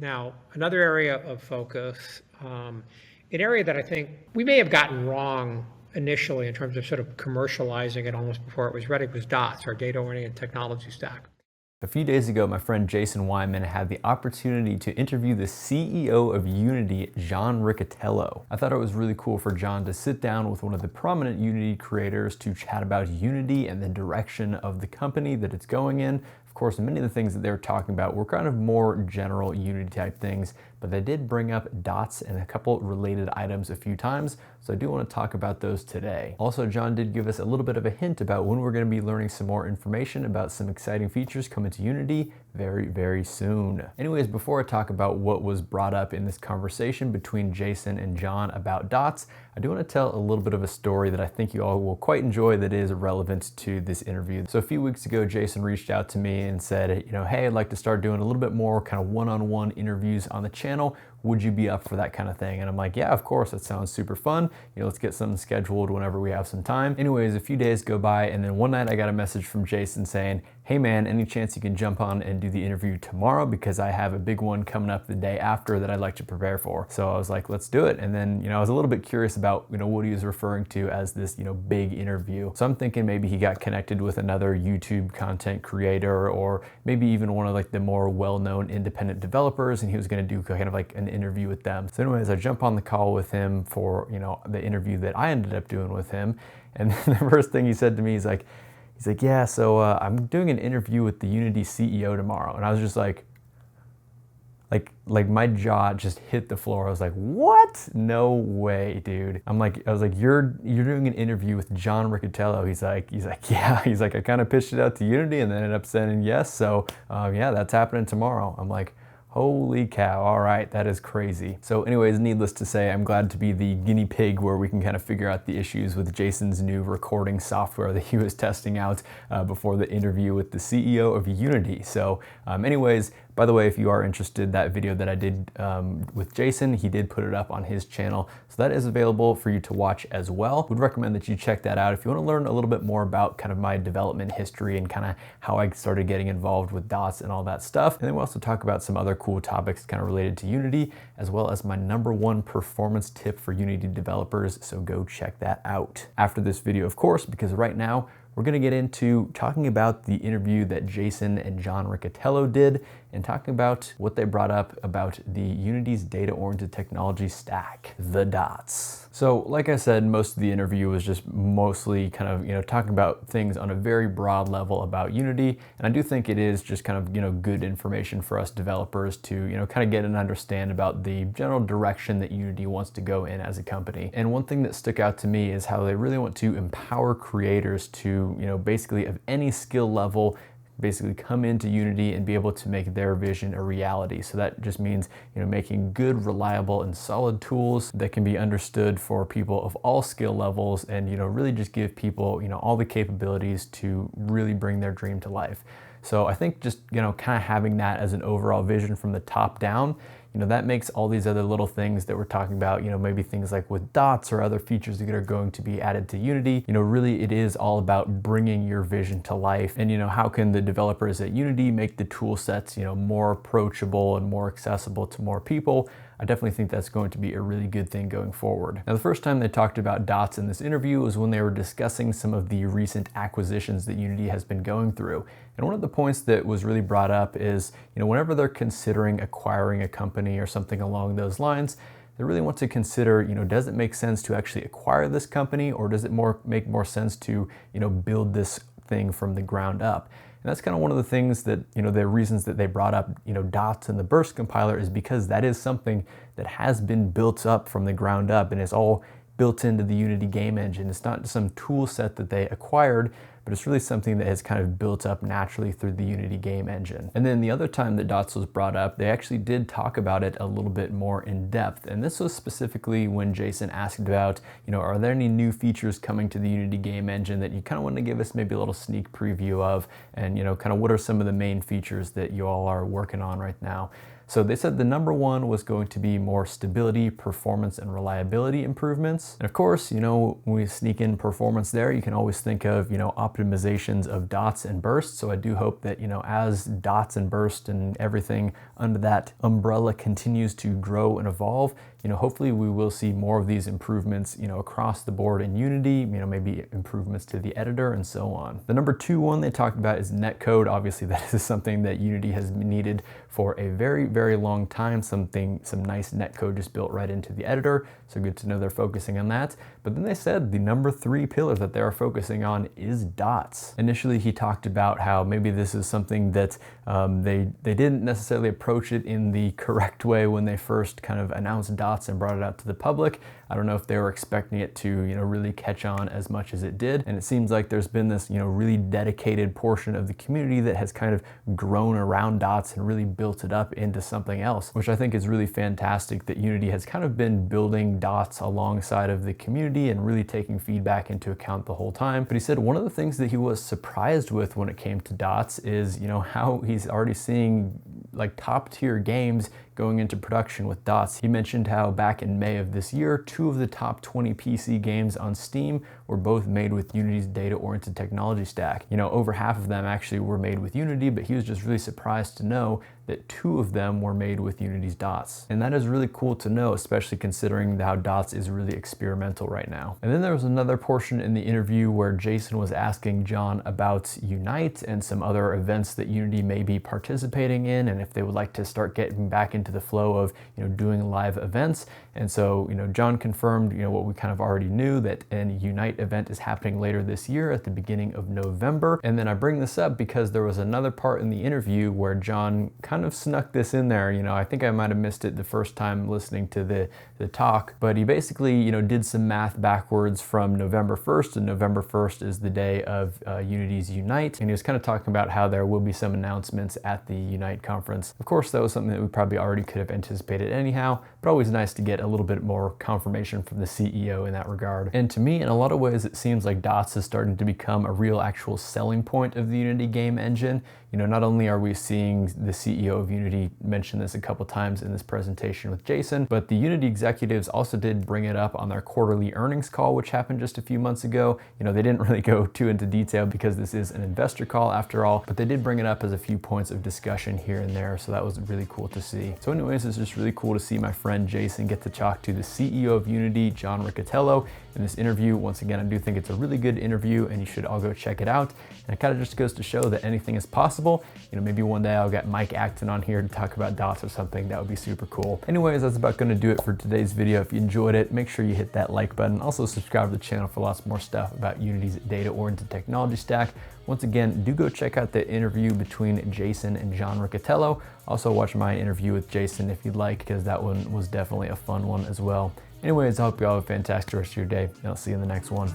Now, another area of focus, an area that I think we may have gotten wrong initially in terms of sort of commercializing it almost before it was ready, was DOTS, our data-oriented technology stack. A few days ago, my friend Jason Wyman had the opportunity to interview the CEO of Unity, John Riccitiello. I thought it was really cool for John to sit down with one of the prominent Unity creators to chat about Unity and the direction of the company that it's going in. Of course, many of the things that they were talking about were kind of more general Unity type things, but they did bring up dots and a couple related items a few times, so I do want to talk about those today. Also, John did give us a little bit of a hint about when we're going to be learning some more information about some exciting features coming to Unity very, very soon. Anyways, before I talk about what was brought up in this conversation between Jason and John about dots, I do want to tell a little bit of a story that I think you all will quite enjoy that is relevant to this interview. So a few weeks ago, Jason reached out to me and said, hey, I'd like to start doing a little bit more kind of one-on-one interviews on the channel. Would you be up for that kind of thing? And I'm like, yeah, of course, that sounds super fun. Let's get something scheduled whenever we have some time. Anyways, a few days go by, and then one night I got a message from Jason saying, hey man, any chance you can jump on and do the interview tomorrow, because I have a big one coming up the day after that I'd like to prepare for. So I was like, let's do it. And then, I was a little bit curious about, what he was referring to as this, big interview. So I'm thinking maybe he got connected with another YouTube content creator, or maybe even one of like the more well-known independent developers, and he was going to do kind of like an interview with them. So anyways, I jump on the call with him for, the interview that I ended up doing with him. And the first thing he said to me, he's like, yeah, so I'm doing an interview with the Unity CEO tomorrow. And I was just like my jaw just hit the floor. I was like, what? No way, dude. I was like, you're doing an interview with John Riccitiello. He's like, yeah. He's like, I kind of pitched it out to Unity and then ended up saying yes. So yeah, that's happening tomorrow. I'm like, holy cow, all right, that is crazy. So anyways, needless to say, I'm glad to be the guinea pig where we can kind of figure out the issues with Jason's new recording software that he was testing out before the interview with the CEO of Unity. So anyways, by the way, if you are interested, that video that I did with Jason, he did put it up on his channel. So that is available for you to watch as well. Would recommend that you check that out if you want to learn a little bit more about kind of my development history and kind of how I started getting involved with dots and all that stuff. And then we'll also talk about some other cool topics kind of related to Unity, as well as my #1 performance tip for Unity developers. So go check that out after this video, of course, because right now we're going to get into talking about the interview that Jason and John Riccitiello did and talking about what they brought up about the Unity's data-oriented technology stack, the dots. So like I said, most of the interview was just mostly kind of, talking about things on a very broad level about Unity. And I do think it is just kind of, good information for us developers to, kind of get and understand about the general direction that Unity wants to go in as a company. And one thing that stuck out to me is how they really want to empower creators to, basically of any skill level, basically come into Unity and be able to make their vision a reality. So that just means, making good, reliable, and solid tools that can be understood for people of all skill levels and, really just give people, all the capabilities to really bring their dream to life. So I think just, kind of having that as an overall vision from the top down, that makes all these other little things that we're talking about, maybe things like with dots or other features that are going to be added to Unity, really it is all about bringing your vision to life. And, how can the developers at Unity make the tool sets, more approachable and more accessible to more people? I definitely think that's going to be a really good thing going forward. Now, the first time they talked about dots in this interview was when they were discussing some of the recent acquisitions that Unity has been going through. And one of the points that was really brought up is, whenever they're considering acquiring a company or something along those lines, they really want to consider, does it make sense to actually acquire this company, or does it make more sense to, build this thing from the ground up? And that's kind of one of the things that, the reasons that they brought up, dots in the burst compiler is because that is something that has been built up from the ground up and is all built into the Unity game engine. It's not some tool set that they acquired, but it's really something that has kind of built up naturally through the Unity game engine. And then the other time that dots was brought up, they actually did talk about it a little bit more in depth. And this was specifically when Jason asked about, are there any new features coming to the Unity game engine that you kind of want to give us maybe a little sneak preview of, and kind of what are some of the main features that you all are working on right now? So they said the number one was going to be more stability, performance, and reliability improvements. And of course, you know, when we sneak in performance there, you can always think of, you know, optimizations of dots and bursts. So I do hope that, you know, as dots and burst and everything under that umbrella continues to grow and evolve, you know, hopefully we will see more of these improvements, you know, across the board in Unity, you know, maybe improvements to the editor and so on. The number two one they talked about is netcode. Obviously that is something that Unity has needed for a very, very long time. Some nice netcode just built right into the editor. So good to know they're focusing on that. But then they said the number three pillar that they are focusing on is dots. Initially, he talked about how maybe this is something that they didn't necessarily approach it in the correct way when they first kind of announced dots and brought it out to the public. I don't know if they were expecting it to, you know, really catch on as much as it did. And it seems like there's been this, you know, really dedicated portion of the community that has kind of grown around dots and really built it up into something else, which I think is really fantastic that Unity has kind of been building dots alongside of the community and really taking feedback into account the whole time. But he said one of the things that he was surprised with when it came to dots is, you know, how he's already seeing like top tier games going into production with dots. He mentioned how back in May of this year, 2 of the top 20 PC games on Steam were both made with Unity's data-oriented technology stack. You know, over half of them actually were made with Unity, but he was just really surprised to know that 2 of them were made with Unity's dots. And that is really cool to know, especially considering how dots is really experimental right now. And then there was another portion in the interview where Jason was asking John about Unite and some other events that Unity may be participating in, and if they would like to start getting back into the flow of, you know, doing live events. And so, you know, John confirmed, you know, what we kind of already knew, that an Unite event is happening later this year at the beginning of November. And then I bring this up because there was another part in the interview where John kind of snuck this in there. You know, I think I might have missed it the first time listening to the talk, but he basically, you know, did some math backwards from November 1st, and November 1st is the day of Unity's Unite. And he was kind of talking about how there will be some announcements at the Unite conference. Of course, that was something that we probably already could have anticipated anyhow, but always nice to get a little bit more confirmation from the CEO in that regard. And to me, in a lot of ways, it seems like dots is starting to become a real actual selling point of the Unity game engine. You know, not only are we seeing the CEO of Unity mention this a couple times in this presentation with Jason, but the Unity executives also did bring it up on their quarterly earnings call, which happened just a few months ago. You know, they didn't really go too into detail because this is an investor call after all, but they did bring it up as a few points of discussion here and there. So that was really cool to see. So anyways, it's just really cool to see my friend Jason get to talk to the CEO of Unity, John Riccitiello, in this interview. Once again, I do think it's a really good interview and you should all go check it out. And it kind of just goes to show that anything is possible. You know, maybe one day I'll get Mike Acton on here to talk about dots or something. That would be super cool. Anyways, that's about going to do it for today's video. If you enjoyed it, make sure you hit that like button. Also subscribe to the channel for lots more stuff about Unity's data-oriented technology stack. Once again, do go check out the interview between Jason and John Riccitiello. Also watch my interview with Jason if you'd like, because that one was definitely a fun one as well. Anyways, I hope you all have a fantastic rest of your day, and I'll see you in the next one.